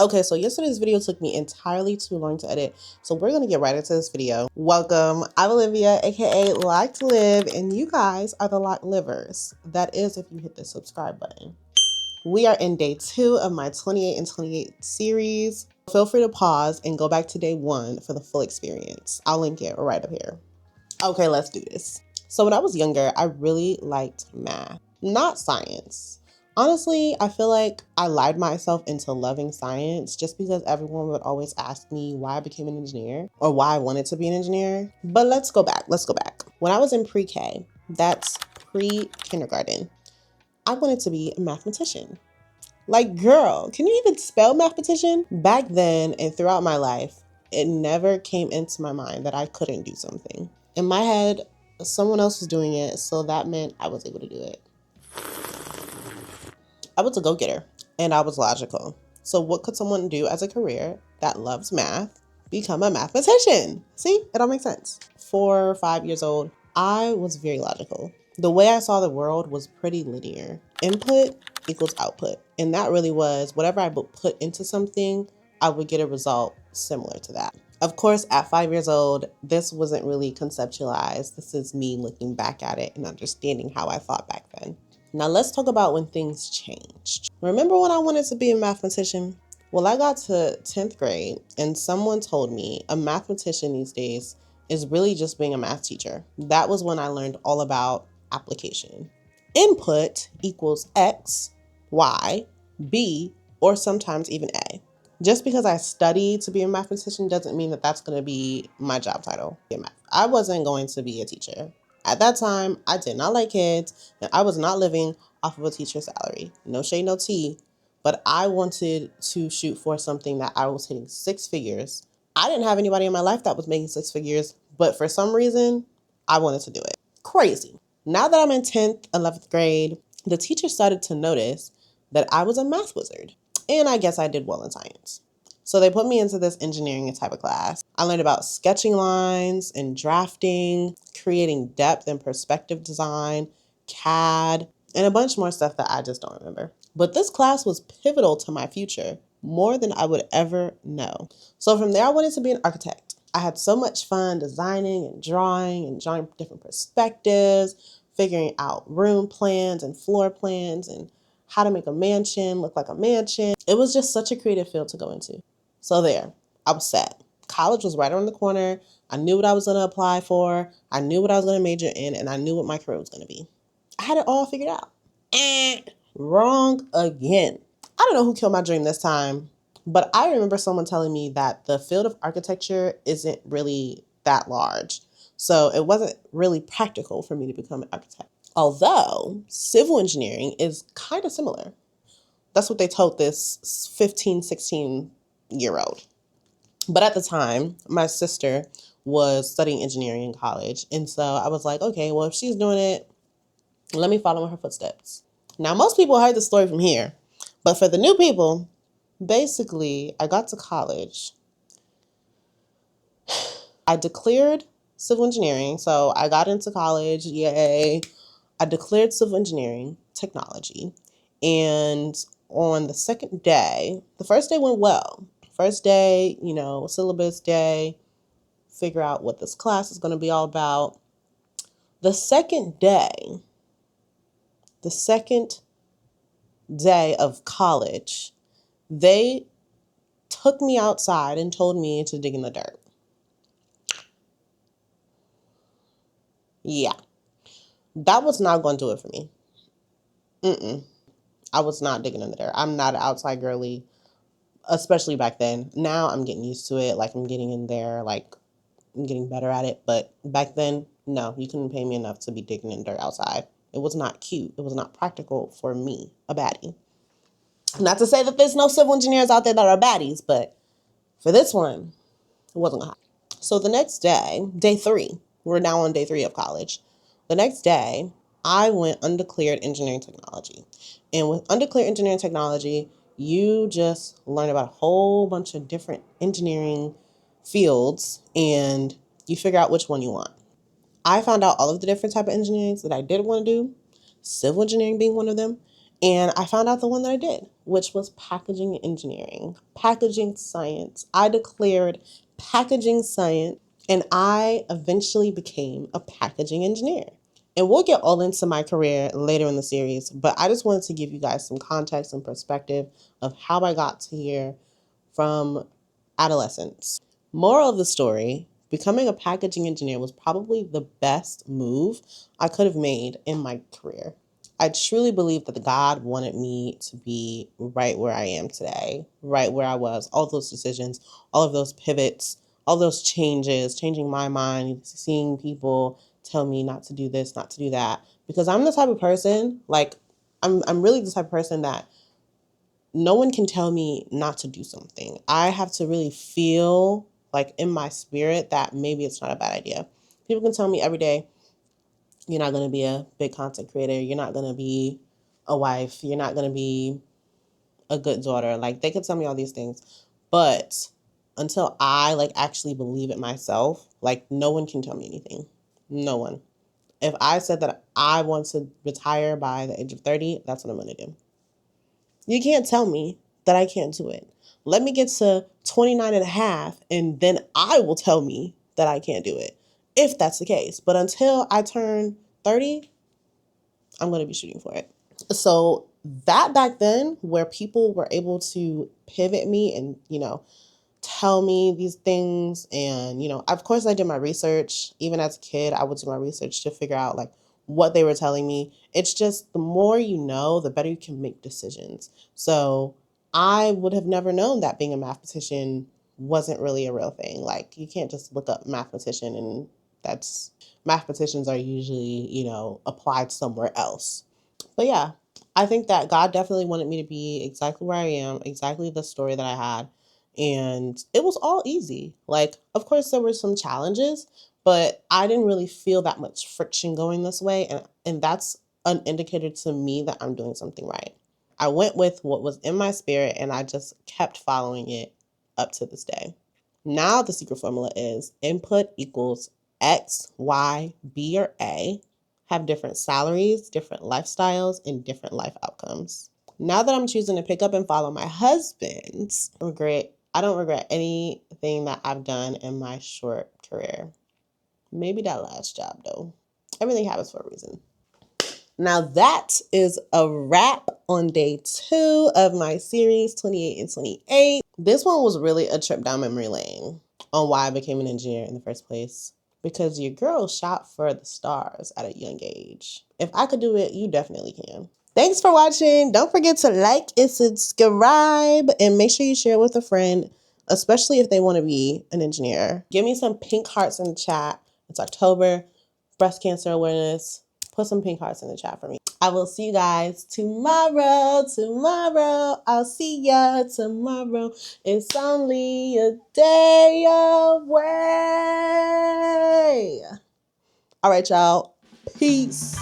Okay, so yesterday's video took me entirely too long to edit, so we're gonna get right into this video. Welcome, I'm Olivia, aka locdliv, and you guys are the locdlivers. That is if you hit the subscribe button. We are in day 2 of my 28 and 28 series. Feel free to pause and go back to day 1 for the full experience. I'll link it right up here. Okay, let's do this. So when I was younger, I really liked math, not science. Honestly, I feel like I lied myself into loving science just because everyone would always ask me why I became an engineer or why I wanted to be an engineer. But let's go back. When I was in pre-K, that's pre-kindergarten, I wanted to be a mathematician. Like, girl, can you even spell mathematician? Back then and throughout my life, it never came into my mind that I couldn't do something. In my head, someone else was doing it, so that meant I was able to do it. I was a go-getter, and I was logical. So what could someone do as a career that loves math? Become a mathematician. See, it all makes sense. 4 or 5 years old, I was very logical. The way I saw the world was pretty linear. Input equals output. And that really was whatever I put into something, I would get a result similar to that. Of course, at 5 years old, this wasn't really conceptualized. This is me looking back at it and understanding how I thought back then. Now let's talk about when things changed. Remember when I wanted to be a mathematician? Well, I got to 10th grade and someone told me a mathematician these days is really just being a math teacher. That was when I learned all about application. Input equals X, Y, B, or sometimes even A. Just because I studied to be a mathematician doesn't mean that that's going to be my job title. I wasn't going to be a teacher. At that time, I did not like kids, and I was not living off of a teacher's salary. No shade, no tea, but I wanted to shoot for something that I was hitting 6 figures. I didn't have anybody in my life that was making 6 figures, but for some reason, I wanted to do it. Crazy. Now that I'm in 10th, 11th grade, the teacher started to notice that I was a math wizard, and I guess I did well in science. So they put me into this engineering type of class. I learned about sketching lines and drafting, creating depth and perspective design, CAD, and a bunch more stuff that I just don't remember. But this class was pivotal to my future, more than I would ever know. So from there, I wanted to be an architect. I had so much fun designing and drawing different perspectives, figuring out room plans and floor plans and how to make a mansion look like a mansion. It was just such a creative field to go into. So there, I was set. College was right around the corner. I knew what I was going to apply for. I knew what I was going to major in, and I knew what my career was going to be. I had it all figured out. Wrong again. I don't know who killed my dream this time, but I remember someone telling me that the field of architecture isn't really that large. So it wasn't really practical for me to become an architect. Although civil engineering is kind of similar. That's what they told this 15, 16-year-old. But at the time, my sister was studying engineering in college. And so I was like, okay, well, if she's doing it, let me follow in her footsteps. Now, most people heard the story from here. But for the new people, basically, I got to college. I declared civil engineering. So I got into college. Yay. I declared civil engineering technology. And on the second day, the first day went well. First day, syllabus day, figure out what this class is going to be all about. The second day of college, they took me outside and told me to dig in the dirt. Yeah, that was not going to do it for me. I was not digging in the dirt. I'm not an outside girly, especially back then. Now I'm getting used to it. Like, I'm getting in there, like, I'm getting better at it. But back then, no, you couldn't pay me enough to be digging in dirt outside. It was not cute. It was not practical for me, a baddie. Not to say that there's no civil engineers out there that are baddies, but for this one, it wasn't hot. So the next day, day 3, we're now on day 3 of college. The next day, I went undeclared engineering technology. And with undeclared engineering technology, you just learn about a whole bunch of different engineering fields and you figure out which one you want. I found out all of the different type of engineering that I did want to do, civil engineering being one of them, And I found out the one that I did, which was packaging engineering, packaging science. I declared packaging science, and I eventually became a packaging engineer. And we'll get all into my career later in the series, but I just wanted to give you guys some context and perspective of how I got to here from adolescence. Moral of the story, becoming a packaging engineer was probably the best move I could have made in my career. I truly believe that God wanted me to be right where I am today, right where I was, all those decisions, all of those pivots, all those changes, changing my mind, seeing people tell me not to do this, not to do that. Because I'm the type of person, like, I'm really the type of person that no one can tell me not to do something. I have to really feel like in my spirit that maybe it's not a bad idea. People can tell me every day, you're not going to be a big content creator. You're not going to be a wife. You're not going to be a good daughter. Like, they could tell me all these things. But until I like actually believe it myself, like, no one can tell me anything. No one. If I said that I want to retire by the age of 30, that's what I'm going to do. You can't tell me that I can't do it. Let me get to 29 and a half, and then I will tell me that I can't do it, if that's the case. But until I turn 30, I'm going to be shooting for it. So that back then, where people were able to pivot me and, tell me these things. And, of course I did my research. Even as a kid, I would do my research to figure out like what they were telling me. It's just the more you know, the better you can make decisions. So I would have never known that being a mathematician wasn't really a real thing. Like, you can't just look up mathematician and mathematicians are usually, applied somewhere else. But yeah, I think that God definitely wanted me to be exactly where I am, exactly the story that I had. And it was all easy. Like, of course, there were some challenges, but I didn't really feel that much friction going this way. And that's an indicator to me that I'm doing something right. I went with what was in my spirit and I just kept following it up to this day. Now the secret formula is input equals X, Y, B, or A have different salaries, different lifestyles, and different life outcomes. Now that I'm choosing to pick up and follow my husband, I don't regret anything that I've done in my short career. Maybe that last job though. Everything happens for a reason. Now that is a wrap on day 2 of my series 28 and 28. This one was really a trip down memory lane on why I became an engineer in the first place. Because your girl shot for the stars at a young age. If I could do it, you definitely can. Thanks for watching. Don't forget to like and subscribe, and make sure you share with a friend, especially if they want to be an engineer. Give me some pink hearts in the chat. It's October, breast cancer awareness. Put some pink hearts in the chat for me. I will see you guys tomorrow. I'll see ya tomorrow. It's only a day away. All right, y'all. Peace.